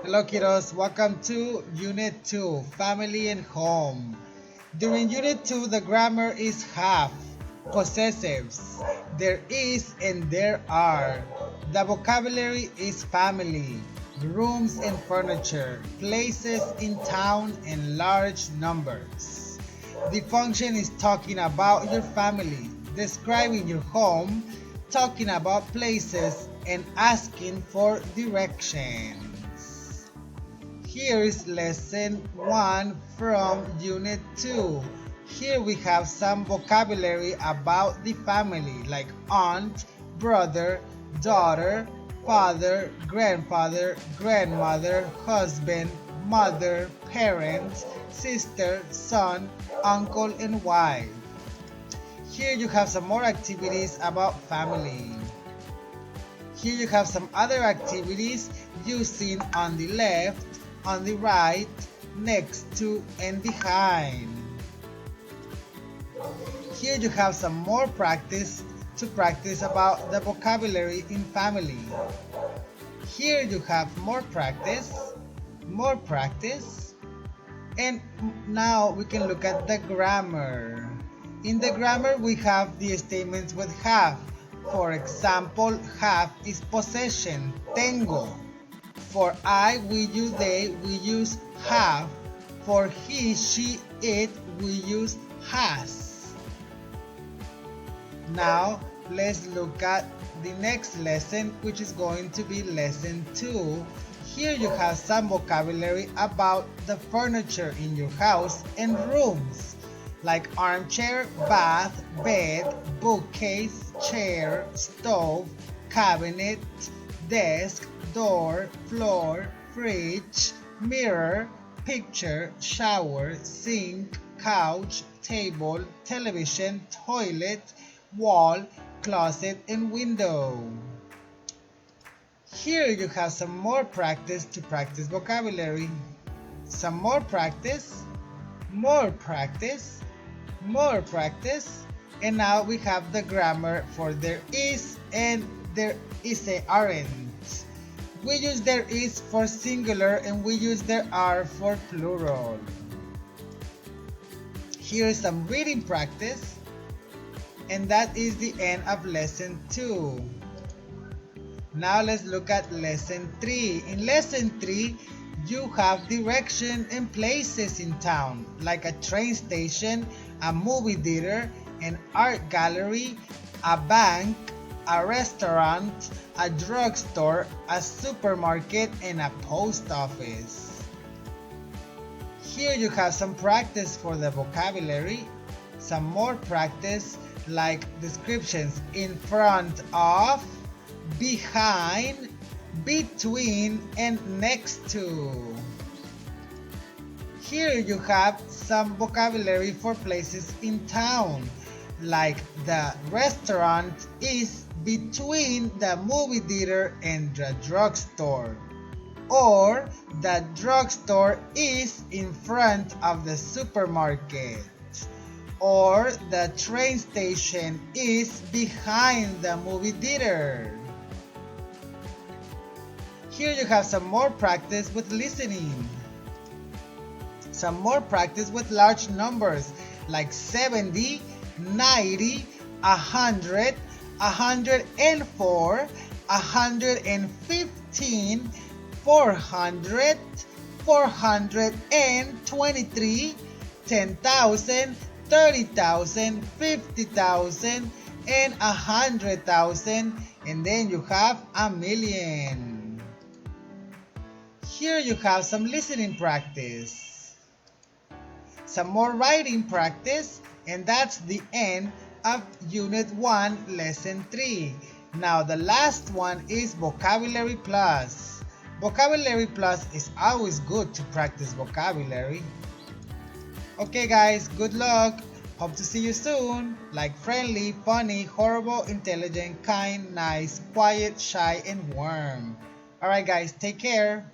Hello kiddos, welcome to Unit 2, Family and Home. During Unit 2, the grammar is have, possessives, there is and there are. The vocabulary is family, rooms and furniture, places in town and large numbers. The function is talking about your family, describing your home, talking about places, and asking for directions. Here is lesson 1 from unit 2. Here we have some vocabulary about the family like aunt, brother, daughter, father, grandfather, grandmother, husband, mother, parents, sister, son, uncle, and wife. Here you have some more activities about family. Here you have some other activities using on the left, on the right, next to, and behind. Here you have some more practice to practice about the vocabulary in family. Here you have more practice, and now we can look at the grammar. In the grammar, we have the statements with have. For example, have is possession, tengo. For I, we, you, they, we use have. For he, she, it, we use has. Now, let's look at the next lesson, which is going to be lesson 2. Here you have some vocabulary about the furniture in your house and rooms, like armchair, bath, bed, bookcase, chair, stove, cabinet, desk, door, floor, fridge, mirror, picture, shower, sink, couch, table, television, toilet, wall, closet, and window. Here you have some more practice to practice vocabulary. Some more practice, more practice, more practice, and now we have the grammar for there is and there aren't. We use there is for singular and we use there are for plural. Here is some reading practice, and that is the end of lesson 2. Now let's look at lesson 3. In lesson 3, you have direction and places in town, like a train station, a movie theater, an art gallery, a bank, a restaurant, a drugstore, a supermarket, and a post office. Here you have some practice for the vocabulary, some more practice like descriptions in front of, behind, between, and next to. Here you have some vocabulary for places in town, like the restaurant is between the movie theater and the drugstore, or the drugstore is in front of the supermarket, or the train station is behind the movie theater. Here you have some more practice with listening. Some more practice with large numbers like 70, 90, 100, 104, 115, 400, 423, 10,000, 30,000, 50,000, and 100,000, and then you have a million. Here you have some listening practice, some more writing practice, and that's the end of Unit 1, Lesson 3. Now the last one is Vocabulary Plus. Vocabulary Plus is always good to practice vocabulary. Okay guys, good luck. Hope to see you soon. Like friendly, funny, horrible, intelligent, kind, nice, quiet, shy, and warm. Alright guys, take care.